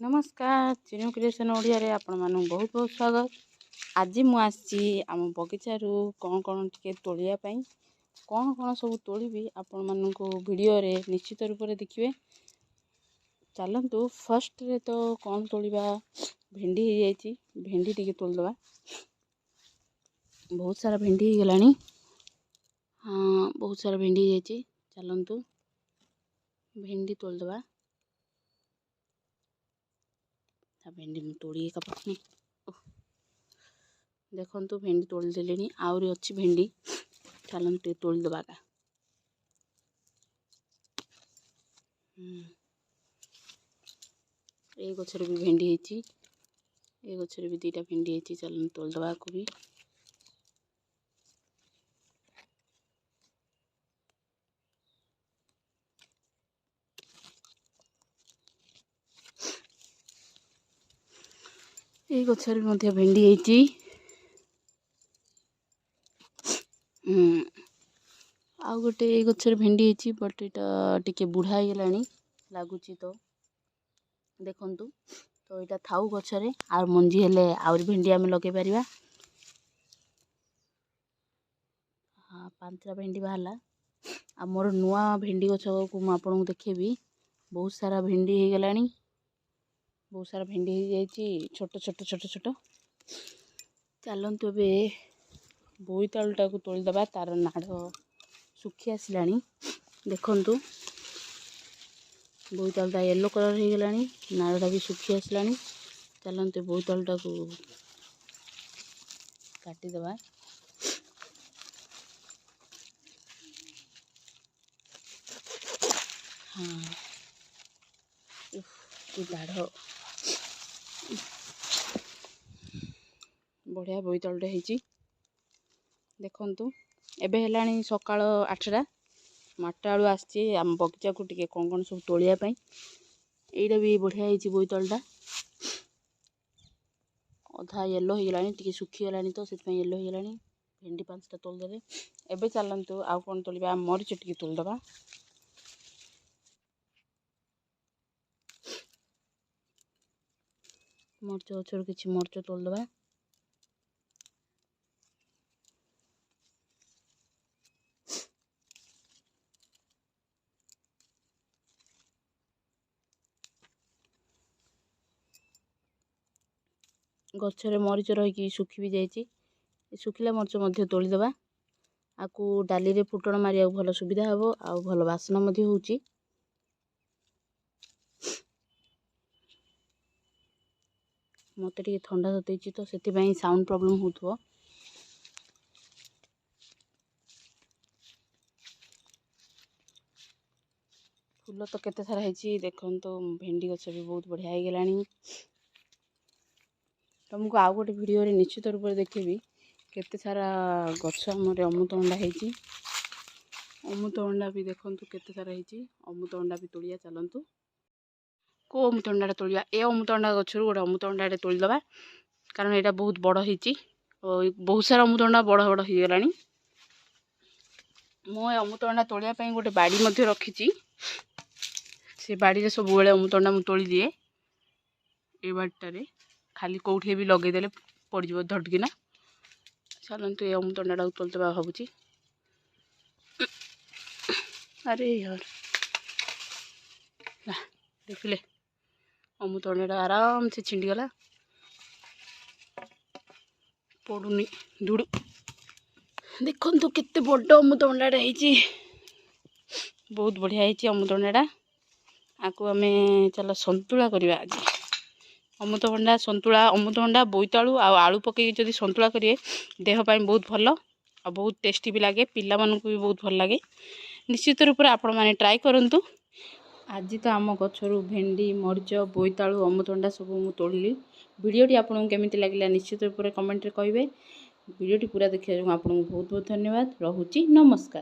नमस्कार चिनु क्रिएशन ओडिया रे आपण मानू बहुत बहुत स्वागत। आज मु आसी आम बगीचारू कौन टिके तोलिया पई कौन सब तोलिबी आपण मानू वीडियो रे निश्चित रूप से देखिए। चलतु फर्स्ट रे तो कौन तोलिबा भेंडी हो जाइए भेंडी टिके तोलदबा। बहुत सारा भेंडी हो गलानी। हाँ बहुत सारा भेंडी हो जाइए। चलतु भेंडी तोलदबा। भेंडी मु तोड़ी का पत्नी देखु भेंडी तोड़ देली आहरी अच्छी भेंडी। चलते तोड़ दबा का ए गछरे भी भेंडी होती ए गछरे भी दीटा भेंडी होती। चल तोड़ दबा को भी ए गछरे मध्य भेंडी होती। आउ गोटे ए गछरे भेंडी होती बट एटा टिके बुढ़ा हो गलानी लगुच तो देखंतु। तो यहाँ थाऊ गछरे आर मंजी हेले आउर भेंडी आम लगे पारिबा। हाँ 5टा भेंडी बाहरला। आ मोर नुआ भेंडी गछ को मु आपन देखेबी। बहुत सारा भेंडी हो गलानी। बहुत सारा भेंडी हो जाइए छोट छोट छोट छोट। चलतु ए बोईतालुटा को तोड़दबा तार नाड़ सुखी आसलानी। देखंतु बोईतालुटा येलो कलर हो गलानी नाड़टा भी सुखी आसलानी। चलतु बोईतालुटा को काटिदबा। हाँ दाढ़ बढ़िया बोईतालुटा होती। देखंतु एबे हेलानी सकाळ 8टा 8टा बेलू आसी आम बगीचा को टिके कौन सब तोलिया पई। एटा भी बढ़िया होती बोईतालुटा अधा येलो हो गलानी टिके सुखी गलानी तो सेत येलो हो गलानी। भेंडी 5टा तोल देले। एबे चलंतु आउ कोन तोलिबा मरीच टिके तोल दबा। मरच गछर किछि मरच तोल दबा। गछरे मरीच रही सुखी भी जाइए। सुखिला मरीच मध्य तोड़ीदबा। आकु डाली रे फुटण मारिया भल सुविधा हे आ भल बासना मध्य होची। मते टिके ठंडा सतैछि तो सेति पई साउंड प्रॉब्लम होथो। फूल तो केते सारा हेछि देखंतो भेंडी गछ भी बहुत बढ़िया हो गलानी। तुमको आउ गोटे वीडियो रे निश्चित रूप से देखेबी केते सारा गछ हमर अमृतभंडा हेछि। अमृतभंडा भी देखंतु केते सारा हेछि। अमृतभंडा भी तोड़िया चलंतु। को अमृतभंडा तोड़िया ए अमृतभंडा गछरु गोटे अमृतभंडा तोड़ी दबा कारण एटा बहुत बड़ हेछि। बहुत सारा अमृतभंडा बड़ बड़ हो गलानी। मो अमृतभंडा तोड़िया पई गोटे बाड़ी मध्य रखिछि। से बाड़ी रे सब बेले अमृतभंडा मु तोड़ी दिए। ए बाड़ीटारे खाली कौठे भी लगे देले पड़ जिवो धडकिना। चलंतु ए अमृतभंडा तोलतबा भाबुची। अरे यार ना देखले अमृतभंडा आराम से छिंडी गला पड़ुनी धुड़। देखंतु केते बड़ अमृतभंडा हेछि। बहुत बढ़िया हेछि अमृतभंडा। आकु आमे चल संतुला करिवा। आज अमृतभंडा संतुला अमृतभंडा बोईतालु आलू पकई जदि संतुला करिए देह पाई बहुत भल आ बहुत टेस्टी भी लगे। पिला मानकु भी बहुत भल लगे। निश्चित रूप से आपण माने ट्राई करंतु। आज तो आम गछरु भेंडी मरीच बोईतालु अमृतभंडा सब मु तोड़ली। वीडियोटी आपन केमिति लागिला निश्चित रूप से कमेंट रे कहिबे। वीडियोटी पूरा देखिया आपन बहुत बहुत धन्यवाद। रहुची नमस्कार।